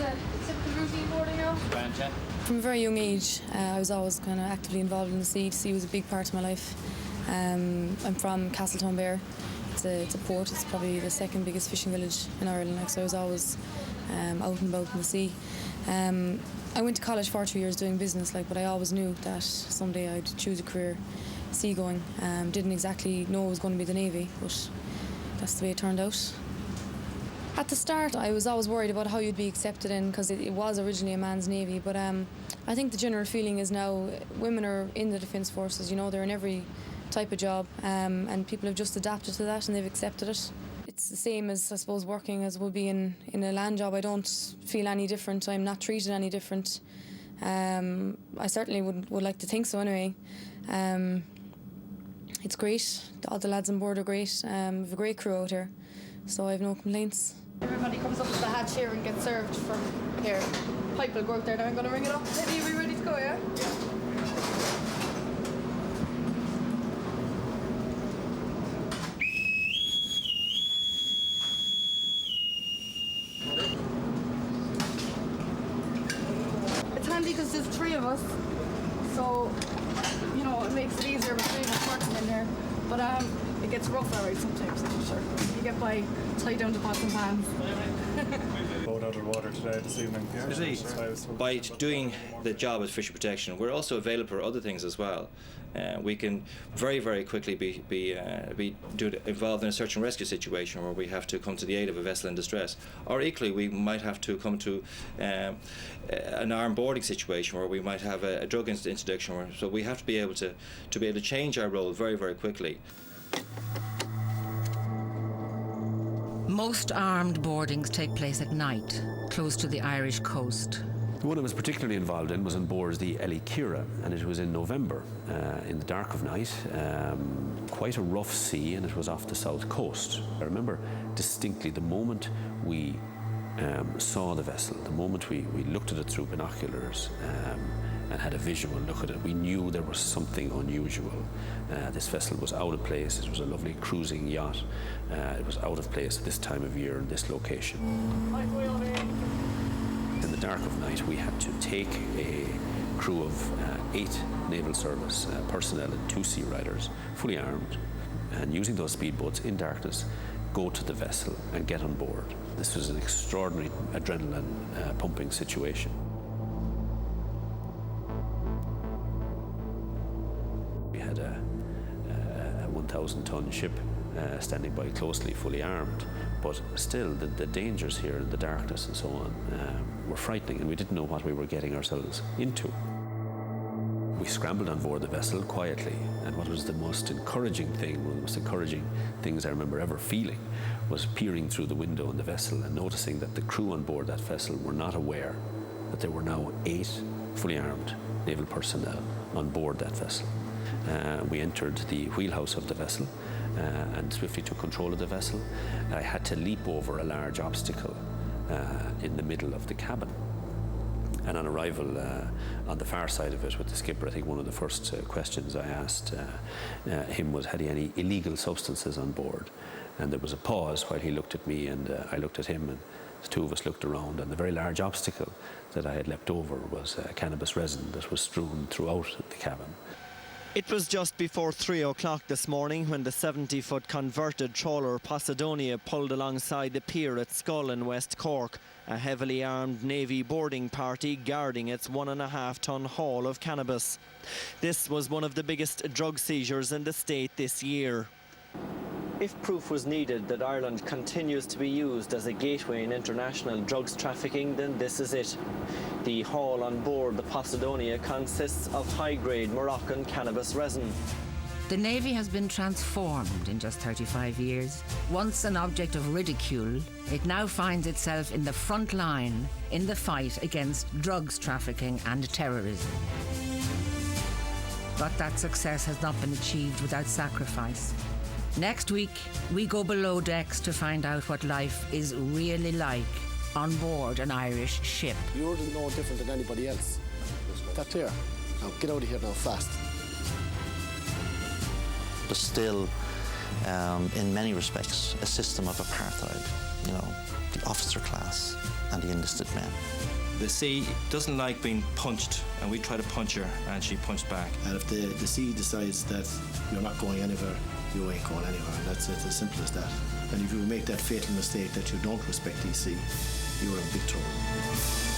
a typical routine boarding now? From a very young age, I was always kind of actively involved in the sea. The sea was a big part of my life. I'm from Castletownbere. It's a port. It's probably the second biggest fishing village in Ireland. Like, so I was always out and about in the sea. I went to college for 2 years doing business, but I always knew that someday I'd choose a career seagoing. Didn't exactly know it was going to be the Navy, but that's the way it turned out. At the start, I was always worried about how you'd be accepted in, because it was originally a man's Navy, but I think the general feeling is now women are in the Defence Forces, they're in every type of job, and people have just adapted to that and they've accepted it. It's the same as, I suppose, working as would be in a land job. I don't feel any different. I'm not treated any different. I certainly would like to think so anyway. It's great. All the lads on board are great. We have a great crew out here, so I have no complaints. Everybody comes up to the hatch here and gets served from here. Pipe will go out there now. I'm going to ring it up. Maybe you'll be ready to go, yeah? It's handy because there's 3 of us, so it makes it easier with 3 of us working in there. But it gets rough alright sometimes, I'm sure. You get by tied down to pots and pans. Boat out of water today, this evening. By doing the job as fisher protection, we're also available for other things as well. We can very, very quickly be involved in a search and rescue situation where we have to come to the aid of a vessel in distress, or equally we might have to come to an armed boarding situation where we might have a drug interdiction. So we have to be able to change our role very, very quickly. Most armed boardings take place at night, close to the Irish coast. The one I was particularly involved in was on board the Ellie Kira, and it was in November, in the dark of night, quite a rough sea, and it was off the south coast. I remember distinctly the moment we saw the vessel, the moment we looked at it through binoculars and had a visual look at it, we knew there was something unusual. This vessel was out of place. It was a lovely cruising yacht. It was out of place at this time of year in this location. In the dark of night, we had to take a crew of 8 naval service personnel and 2 sea riders, fully armed, and using those speedboats in darkness, go to the vessel and get on board. This was an extraordinary adrenaline pumping situation. We had a 1,000-ton ship standing by closely, fully armed, but still the dangers here in the darkness and so on were frightening, and we didn't know what we were getting ourselves into. We scrambled on board the vessel quietly, and what was the most encouraging thing, one of the most encouraging things I remember ever feeling, was peering through the window in the vessel and noticing that the crew on board that vessel were not aware that there were now 8 fully armed naval personnel on board that vessel. We entered the wheelhouse of the vessel and swiftly took control of the vessel. I had to leap over a large obstacle in the middle of the cabin. And on arrival on the far side of it with the skipper, I think one of the first questions I asked him was, had he any illegal substances on board? And there was a pause while he looked at me and I looked at him, and the 2 of us looked around, and the very large obstacle that I had leapt over was cannabis resin that was strewn throughout the cabin. It was just before 3 o'clock this morning when the 70-foot converted trawler Posidonia pulled alongside the pier at Scull in West Cork, a heavily armed Navy boarding party guarding its 1.5-ton haul of cannabis. This was one of the biggest drug seizures in the state this year. If proof was needed that Ireland continues to be used as a gateway in international drugs trafficking, then this is it. The haul on board the Posidonia consists of high-grade Moroccan cannabis resin. The Navy has been transformed in just 35 years. Once an object of ridicule, it now finds itself in the front line in the fight against drugs trafficking and terrorism. But that success has not been achieved without sacrifice. Next week, we go below decks to find out what life is really like on board an Irish ship. You're no different than anybody else. Is that clear? Now, get out of here now, fast. But still, in many respects, a system of apartheid. The officer class and the enlisted men. The sea doesn't like being punched, and we try to punch her, and she punched back. And if the sea decides that you're not going anywhere, you ain't going anywhere, and that's it, as simple as that. And if you make that fatal mistake that you don't respect the sea, you're in big trouble.